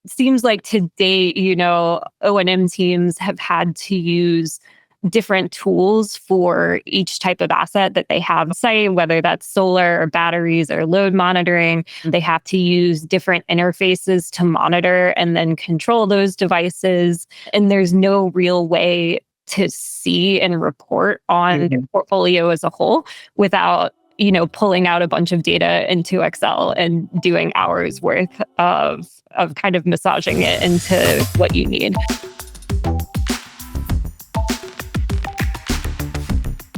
seems like to date, O&M teams have had to use different tools for each type of asset that they have on site, whether that's solar or batteries or load monitoring. They have to use different interfaces to monitor and then control those devices. And there's no real way to see and report on their portfolio as a whole without pulling out a bunch of data into Excel and doing hours worth of kind of massaging it into what you need.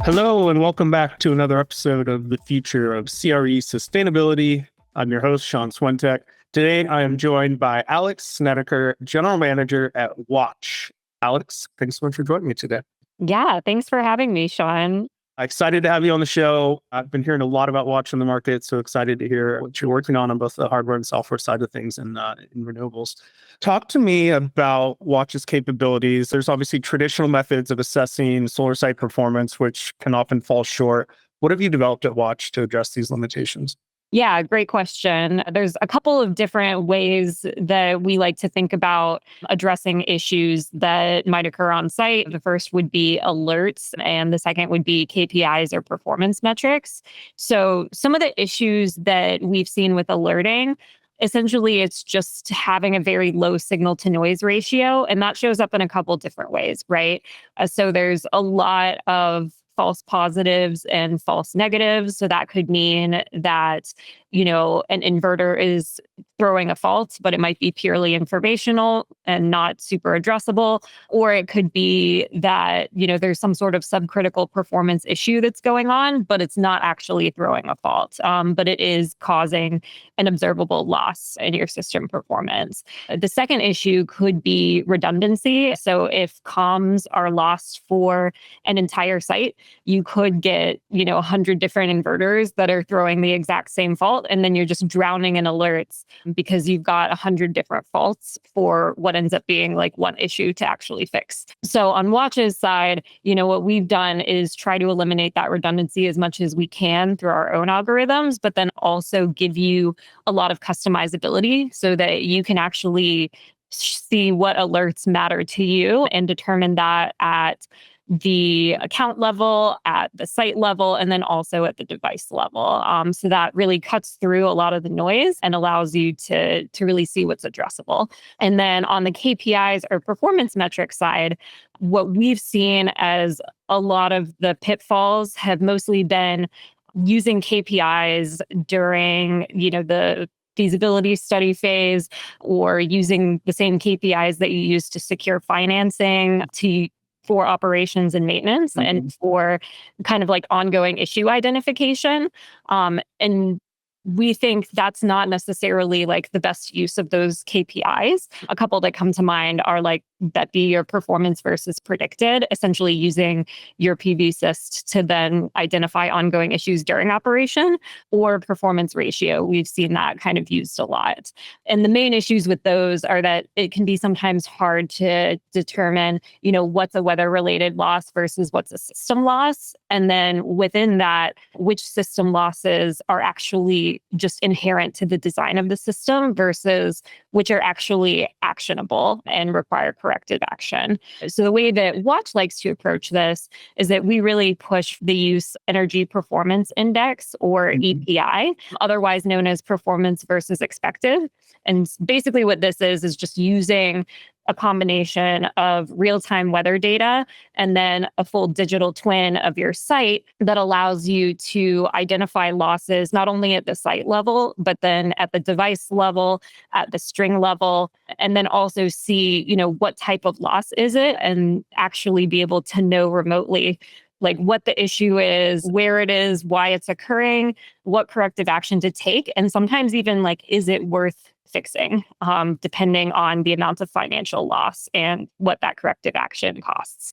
Hello, and welcome back to another episode of The Future of CRE Sustainability. I'm your host, Sean Swentek. Today, I am joined by Alex Snedeker, General Manager at Wattch. Alex, thanks so much for joining me today. Yeah, thanks for having me, Sean. Excited to have you on the show. I've been hearing a lot about Wattch in the market, so excited to hear what you're working on both the hardware and software side of things and in renewables. Talk to me about Wattch's capabilities. There's obviously traditional methods of assessing solar site performance, which can often fall short. What have you developed at Wattch to address these limitations? Yeah, great question. There's a couple of different ways that we like to think about addressing issues that might occur on site. The first would be alerts, and the second would be KPIs or performance metrics. So some of the issues that we've seen with alerting, essentially, it's just having a very low signal to noise ratio, and that shows up in a couple different ways, right? So there's a lot of false positives and false negatives. So that could mean that, an inverter is throwing a fault, but it might be purely informational and not super addressable. Or it could be that, there's some sort of subcritical performance issue that's going on, but it's not actually throwing a fault, but it is causing an observable loss in your system performance. The second issue could be redundancy. So if comms are lost for an entire site, you could get, 100 different inverters that are throwing the exact same fault. And then you're just drowning in alerts because you've got 100 different faults for what ends up being like one issue to actually fix. So on Wattch's side, what we've done is try to eliminate that redundancy as much as we can through our own algorithms, but then also give you a lot of customizability so that you can actually see what alerts matter to you and determine that at the account level, at the site level, and then also at the device level. So that really cuts through a lot of the noise and allows you to really see what's addressable. And then on the KPIs or performance metric side, what we've seen as a lot of the pitfalls have mostly been using KPIs during, the feasibility study phase, or using the same KPIs that you use to secure financing for operations and maintenance and for kind of like ongoing issue identification. And we think that's not necessarily like the best use of those KPIs. A couple that come to mind are like BEPI or performance versus predicted, essentially using your PV syst to then identify ongoing issues during operation, or performance ratio. We've seen that kind of used a lot. And the main issues with those are that it can be sometimes hard to determine, what's a weather-related loss versus what's a system loss. And then within that, which system losses are actually just inherent to the design of the system versus which are actually actionable and require corrective action. So the way that Wattch likes to approach this is that we really push the use energy performance index, or EPI, otherwise known as performance versus expected. And basically what this is just using a combination of real-time weather data and then a full digital twin of your site that allows you to identify losses not only at the site level, but then at the device level, at the string level, and then also see, what type of loss is it, and actually be able to know remotely like what the issue is, where it is, why it's occurring, what corrective action to take, and sometimes even like, is it worth fixing, depending on the amount of financial loss and what that corrective action costs.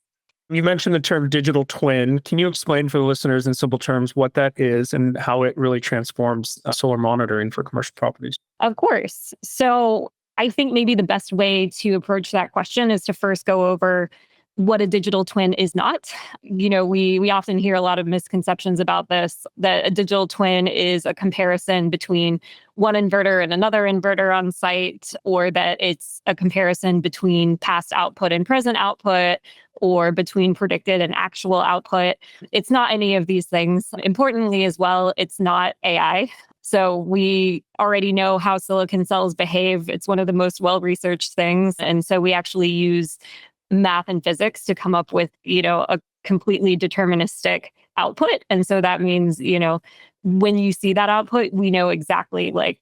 You mentioned the term digital twin. Can you explain for the listeners in simple terms what that is and how it really transforms solar monitoring for commercial properties? Of course. So I think maybe the best way to approach that question is to first go over what a digital twin is not. We often hear a lot of misconceptions about this, that a digital twin is a comparison between one inverter and another inverter on site, or that it's a comparison between past output and present output, or between predicted and actual output. It's not any of these things. Importantly as well, it's not AI. So we already know how silicon cells behave. It's one of the most well-researched things. And so we actually use math and physics to come up with, a completely deterministic output. And so that means, when you see that output, we know exactly like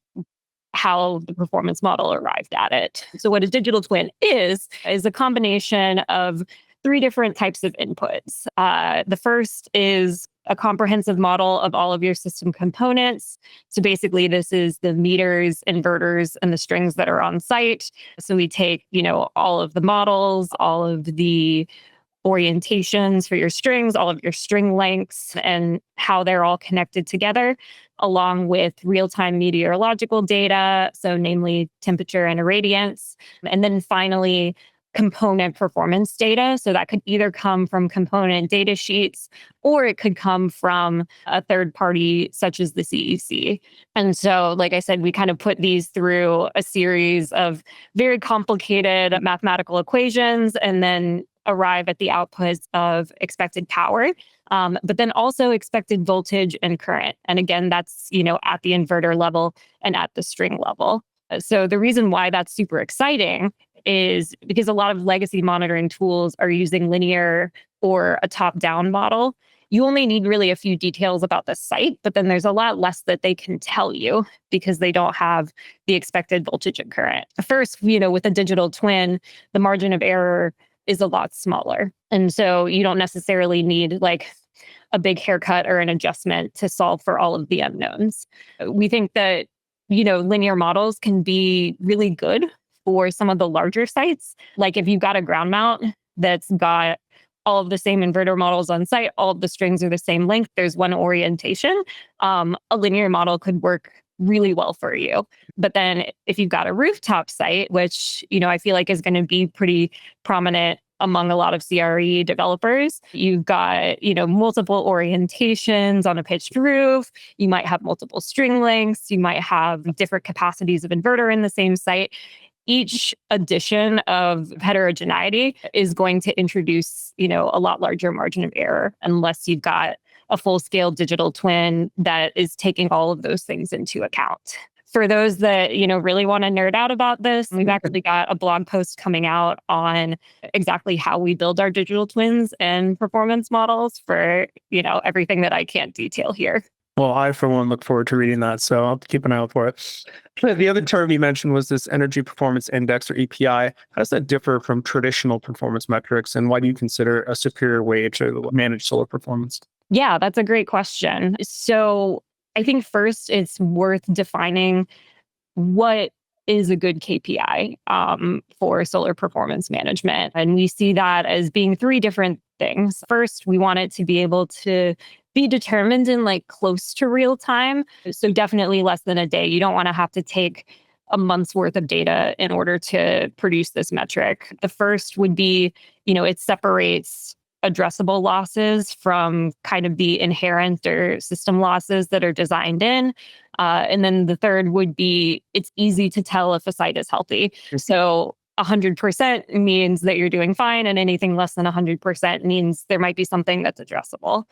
how the performance model arrived at it. So what a digital twin is a combination of three different types of inputs. The first is a comprehensive model of all of your system components. So basically, this is the meters, inverters, and the strings that are on site. So we take, all of the models, all of the orientations for your strings, all of your string lengths, and how they're all connected together, along with real-time meteorological data, so namely temperature and irradiance. And then finally, component performance data. So that could either come from component data sheets, or it could come from a third party such as the CEC. And so, like I said, we kind of put these through a series of very complicated mathematical equations and then arrive at the outputs of expected power, but then also expected voltage and current. And again, that's, at the inverter level and at the string level. So the reason why that's super exciting is because a lot of legacy monitoring tools are using linear or a top-down model. You only need really a few details about the site, but then there's a lot less that they can tell you because they don't have the expected voltage and current. First, with a digital twin, the margin of error is a lot smaller. And so you don't necessarily need like a big haircut or an adjustment to solve for all of the unknowns. We think that, linear models can be really good for some of the larger sites. Like if you've got a ground mount that's got all of the same inverter models on site, all of the strings are the same length, there's one orientation, a linear model could work really well for you. But then if you've got a rooftop site, which, I feel like is going to be pretty prominent among a lot of CRE developers, you've got, multiple orientations on a pitched roof. You might have multiple string lengths. You might have different capacities of inverter in the same site. Each addition of heterogeneity is going to introduce, a lot larger margin of error unless you've got a full-scale digital twin that is taking all of those things into account. For those that, really want to nerd out about this, we've actually got a blog post coming out on exactly how we build our digital twins and performance models for, everything that I can't detail here. Well, I, for one, look forward to reading that, so I'll keep an eye out for it. The other term you mentioned was this Energy Performance Index, or EPI. How does that differ from traditional performance metrics, and why do you consider a superior way to manage solar performance? Yeah, that's a great question. So I think first it's worth defining what is a good KPI for solar performance management. And we see that as being three different things. First, we want it to be able to be determined in like close to real time. So definitely less than a day. You don't want to have to take a month's worth of data in order to produce this metric. The first would be, it separates addressable losses from kind of the inherent or system losses that are designed in. And then the third would be it's easy to tell if a site is healthy. So 100% means that you're doing fine, and anything less than 100% means there might be something that's addressable.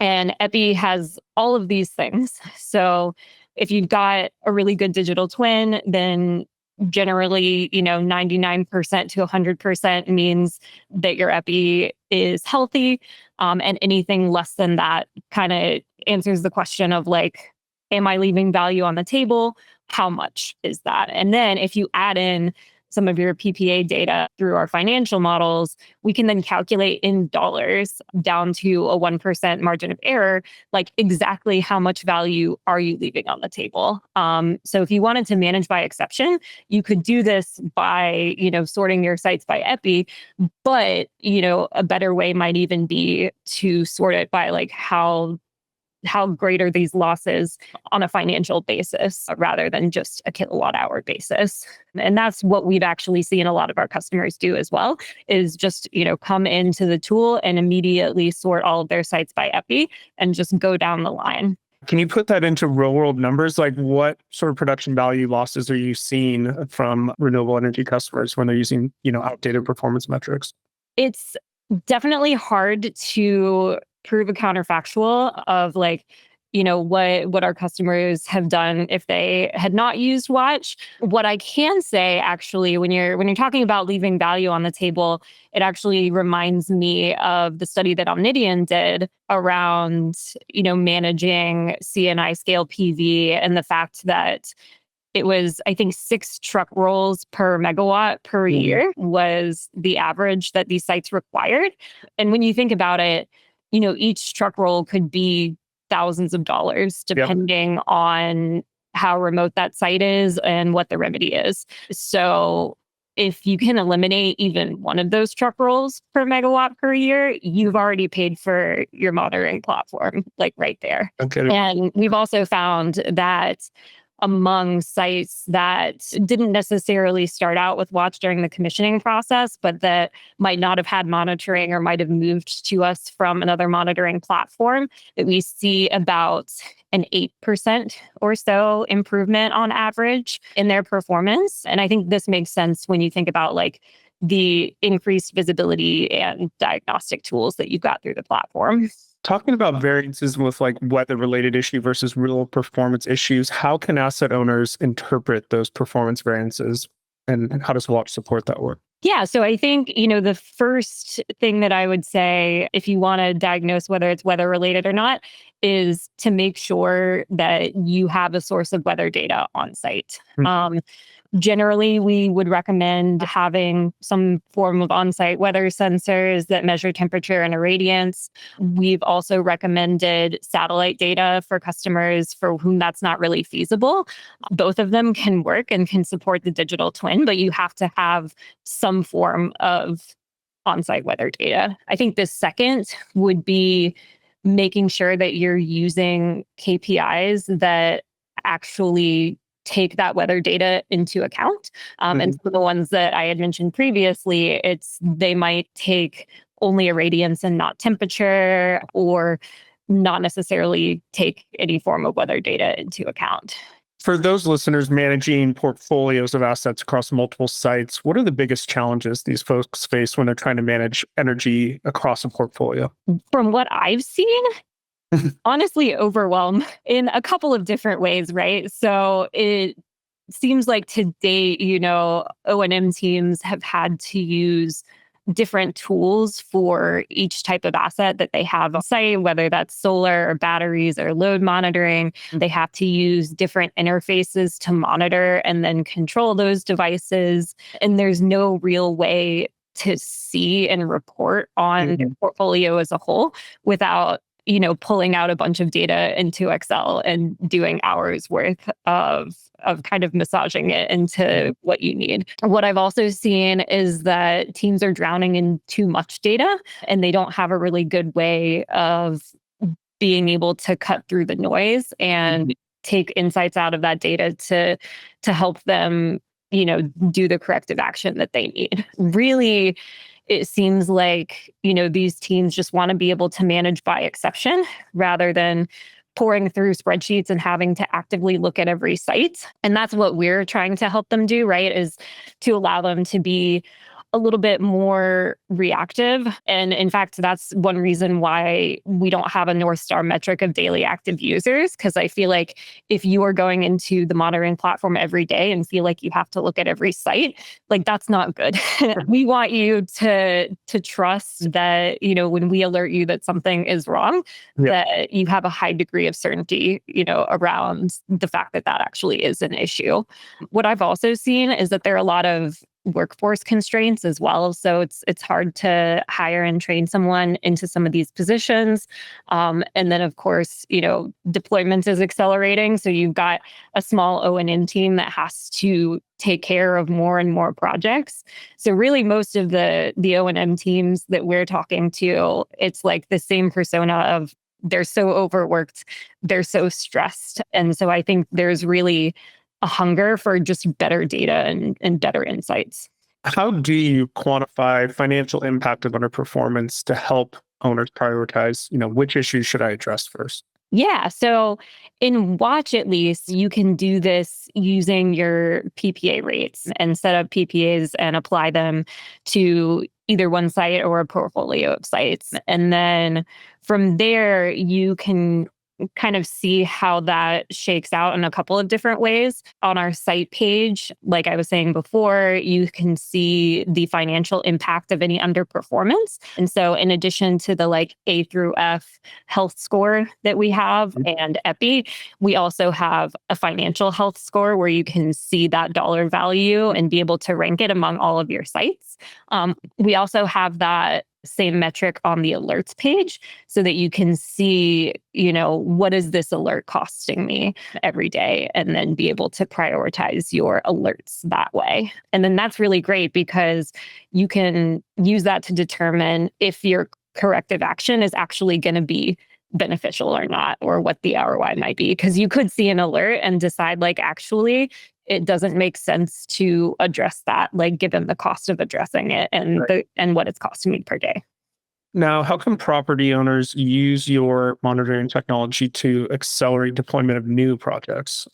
And EPI has all of these things. So if you've got a really good digital twin, then generally, 99% to 100% means that your EPI is healthy. And anything less than that kind of answers the question of like, am I leaving value on the table? How much is that? And then if you add in some of your PPA data through our financial models, we can then calculate in dollars down to a 1% margin of error, like exactly how much value are you leaving on the table. So if you wanted to manage by exception, you could do this by, sorting your sites by EPI, but, a better way might even be to sort it by like how how great are these losses on a financial basis rather than just a kilowatt hour basis. And that's what we've actually seen a lot of our customers do as well, is just, come into the tool and immediately sort all of their sites by EPI and just go down the line. Can you put that into real world numbers? Like what sort of production value losses are you seeing from renewable energy customers when they're using, outdated performance metrics? It's definitely hard to prove a counterfactual of what our customers have done if they had not used Wattch. What I can say, actually, when you're talking about leaving value on the table, it actually reminds me of the study that Omnidian did around managing C&I-scale PV, and the fact that it was, I think, 6 truck rolls per megawatt per year was the average that these sites required. And when you think about it, each truck roll could be thousands of dollars depending on how remote that site is and what the remedy is. So if you can eliminate even one of those truck rolls per megawatt per year, you've already paid for your monitoring platform, like right there. Okay. And we've also found that among sites that didn't necessarily start out with Wattch during the commissioning process, but that might not have had monitoring or might have moved to us from another monitoring platform, that we see about an 8% or so improvement on average in their performance. And I think this makes sense when you think about the increased visibility and diagnostic tools that you've got through the platform. Talking about variances with weather-related issue versus real performance issues, how can asset owners interpret those performance variances, and how does Wattch support that work? Yeah, so I think, the first thing that I would say, if you want to diagnose whether it's weather related or not, is to make sure that you have a source of weather data on site. Generally, we would recommend having some form of on-site weather sensors that measure temperature and irradiance. We've also recommended satellite data for customers for whom that's not really feasible. Both of them can work and can support the digital twin, but you have to have some form of on-site weather data. I think the second would be making sure that you're using KPIs that actually take that weather data into account. And some of the ones that I had mentioned previously, they might take only irradiance and not temperature, or not necessarily take any form of weather data into account. For those listeners managing portfolios of assets across multiple sites, what are the biggest challenges these folks face when they're trying to manage energy across a portfolio? From what I've seen, honestly, overwhelm in a couple of different ways, right? So it seems like to date, O&M teams have had to use different tools for each type of asset that they have on site, whether that's solar or batteries or load monitoring. They have to use different interfaces to monitor and then control those devices. And there's no real way to see and report on their portfolio as a whole without pulling out a bunch of data into Excel and doing hours worth of kind of massaging it into what you need. What I've also seen is that teams are drowning in too much data, and they don't have a really good way of being able to cut through the noise and take insights out of that data to help them, do the corrective action that they need. Really, it seems like, these teams just want to be able to manage by exception rather than pouring through spreadsheets and having to actively look at every site. And that's what we're trying to help them do, right? Is to allow them to be a little bit more reactive. And in fact, that's one reason why we don't have a North Star metric of daily active users, because I feel like if you are going into the monitoring platform every day and feel like you have to look at every site, that's not good. We want you to trust that, when we alert you that something is wrong, that you have a high degree of certainty, around the fact that that actually is an issue. What I've also seen is that there are a lot of workforce constraints as well. So it's hard to hire and train someone into some of these positions. And then, of course, deployment is accelerating. So you've got a small O&M team that has to take care of more and more projects. So really, most of the O&M teams that we're talking to, it's like the same persona of they're so overworked, they're so stressed. And so I think there's really a hunger for just better data and better insights. How do you quantify financial impact of underperformance to help owners prioritize, which issues should I address first? Yeah. So in Wattch, at least, you can do this using your PPA rates and set up PPAs and apply them to either one site or a portfolio of sites. And then from there, you can kind of see how that shakes out in a couple of different ways. On our site page, like I was saying before, you can see the financial impact of any underperformance. And so in addition to the like A through F health score that we have and EPI, we also have a financial health score where you can see that dollar value and be able to rank it among all of your sites. We also have that same metric on the alerts page so that you can see, what is this alert costing me every day, and then be able to prioritize your alerts that way. And then that's really great because you can use that to determine if your corrective action is actually going to be beneficial or not, or what the ROI might be. Because you could see an alert and decide, like, actually, it doesn't make sense to address that, like given the cost of addressing it and Right. and what it's costing me per day. Now, how can property owners use your monitoring technology to accelerate deployment of new projects?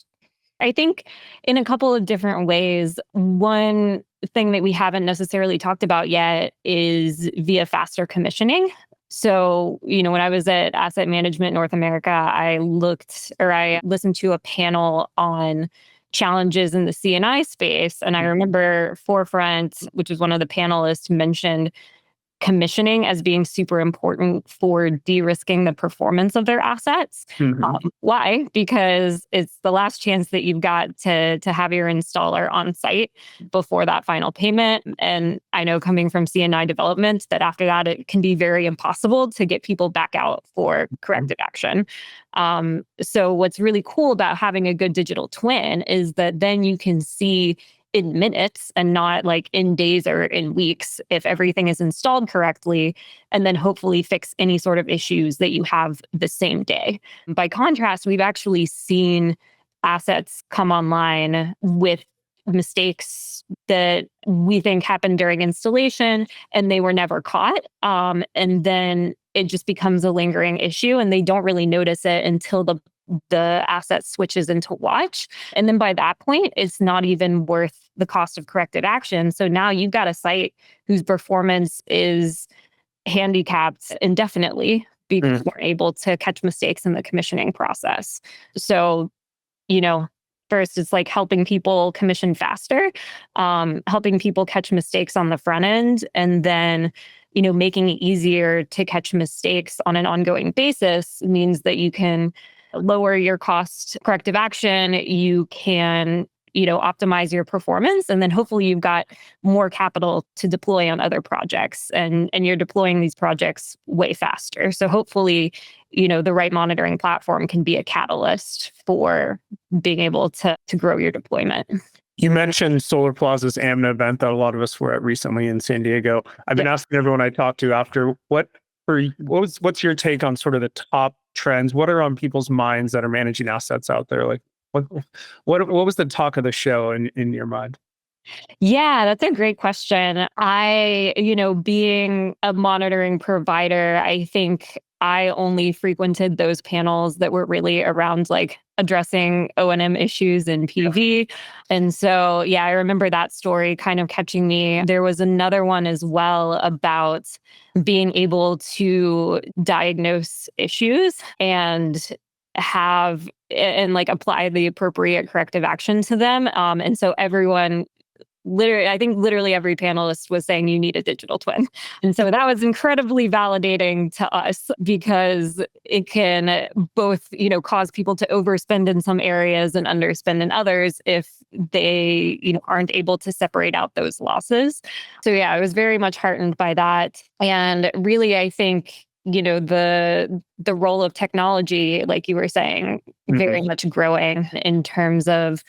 I think in a couple of different ways. One thing that we haven't necessarily talked about yet is via faster commissioning. So, when I was at Asset Management North America, I listened to a panel on challenges in the C&I space. And I remember Forefront, which was one of the panelists, mentioned commissioning as being super important for de-risking the performance of their assets. Mhm. Why? Because it's the last chance that you've got to have your installer on site before that final payment. And I know, coming from C&I development, that after that it can be very impossible to get people back out for corrective action. So what's really cool about having a good digital twin is that then you can see in minutes and not like in days or in weeks if everything is installed correctly, and then hopefully fix any sort of issues that you have the same day. By contrast, we've actually seen assets come online with mistakes that we think happened during installation and they were never caught. And then it just becomes a lingering issue and they don't really notice it until the asset switches into Wattch. And then by that point, it's not even worth the cost of corrective action. So now you've got a site whose performance is handicapped indefinitely because Mm. we're able to catch mistakes in the commissioning process. So, you know, first it's like helping people commission faster, helping people catch mistakes on the front end, and then making it easier to catch mistakes on an ongoing basis means that you can lower your cost corrective action. You can, optimize your performance, and then hopefully you've got more capital to deploy on other projects, and you're deploying these projects way faster. So hopefully, the right monitoring platform can be a catalyst for being able to grow your deployment. You mentioned Solar Plaza's AMNA event that a lot of us were at recently in San Diego. I've been asking everyone I talked to after, what's your take on sort of the top trends? What are on people's minds that are managing assets out there? Like, what what was the talk of the show in your mind? Yeah, that's a great question. Being a monitoring provider, I think I only frequented those panels that were really around like addressing O&M issues in PV. And so, yeah, I remember that story kind of catching me. There was another one as well about being able to diagnose issues and like apply the appropriate corrective action to them. And so everyone, literally, I think literally every panelist was saying you need a digital twin. And so that was incredibly validating to us because it can both, cause people to overspend in some areas and underspend in others if they, aren't able to separate out those losses. So yeah, I was very much heartened by that. And really, I think, the role of technology, like you were saying, very Mhm. much growing in terms of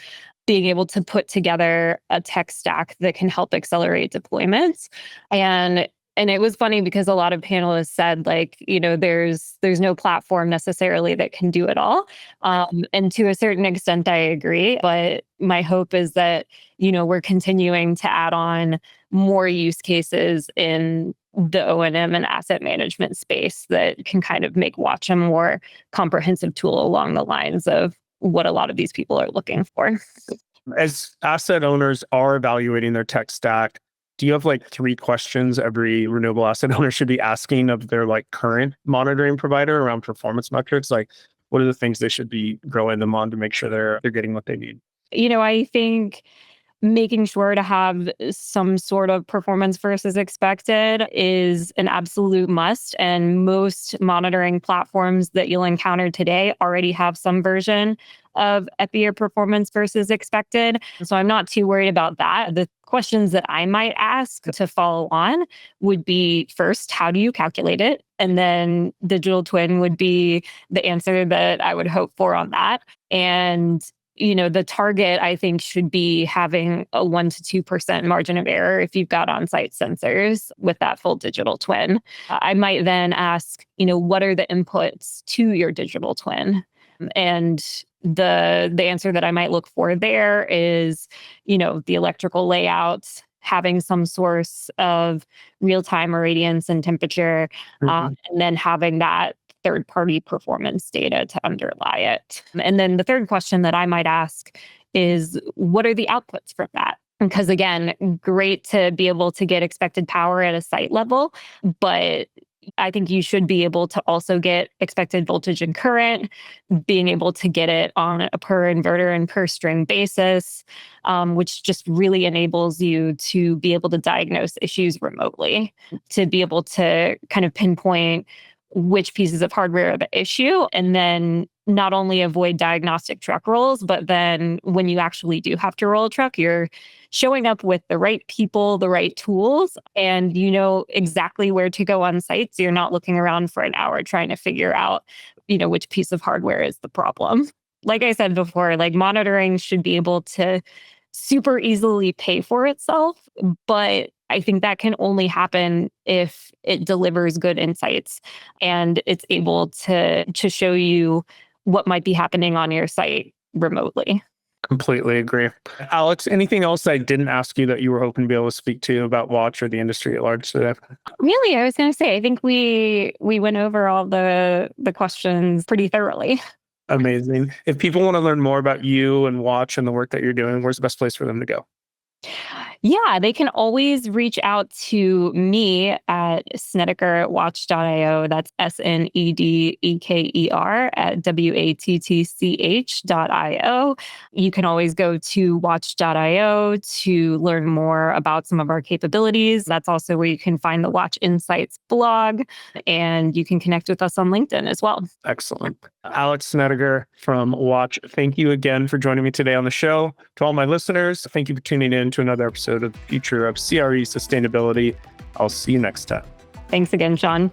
being able to put together a tech stack that can help accelerate deployments. And And it was funny because a lot of panelists said, like, there's no platform necessarily that can do it all. And to a certain extent, I agree. But my hope is that, we're continuing to add on more use cases in the O&M and asset management space that can kind of make Wattch a more comprehensive tool along the lines of what a lot of these people are looking for. As asset owners are evaluating their tech stack, do you have like 3 questions every renewable asset owner should be asking of their like current monitoring provider around performance metrics? Like, what are the things they should be growing them on to make sure they're getting what they need? I think making sure to have some sort of performance versus expected is an absolute must. And most monitoring platforms that you'll encounter today already have some version of EPI or performance versus expected. So I'm not too worried about that. The questions that I might ask to follow on would be, first, how do you calculate it? And then digital twin would be the answer that I would hope for on that. And the target, I think, should be having a 1% to 2% margin of error if you've got on-site sensors with that full digital twin. I might then ask, what are the inputs to your digital twin? And the answer that I might look for there is, the electrical layouts, having some source of real-time irradiance and temperature, and then having that third-party performance data to underlie it. And then the third question that I might ask is, what are the outputs from that? Because again, great to be able to get expected power at a site level, but I think you should be able to also get expected voltage and current, being able to get it on a per inverter and per string basis, which just really enables you to be able to diagnose issues remotely, to be able to kind of pinpoint which pieces of hardware are the issue, and then not only avoid diagnostic truck rolls, but then when you actually do have to roll a truck, you're showing up with the right people, the right tools, and you know exactly where to go on site. So you're not looking around for an hour trying to figure out, which piece of hardware is the problem. Like I said before, like monitoring should be able to super easily pay for itself, but I think that can only happen if it delivers good insights and it's able to show you what might be happening on your site remotely. Completely agree. Alex, anything else I didn't ask you that you were hoping to be able to speak to about Wattch or the industry at large today? Really, I was going to say, I think we went over all the questions pretty thoroughly. Amazing. If people want to learn more about you and Wattch and the work that you're doing, where's the best place for them to go? Yeah, they can always reach out to me at Snedeker at wattch.io. That's SNEDEKER at WATTCH.io. You can always go to wattch.io to learn more about some of our capabilities. That's also where you can find the Wattch Insights blog, and you can connect with us on LinkedIn as well. Excellent. Alex Snedeker from Wattch, thank you again for joining me today on the show. To all my listeners, thank you for tuning in to another episode of the Future of CRE Sustainability. I'll see you next time. Thanks again, Sean.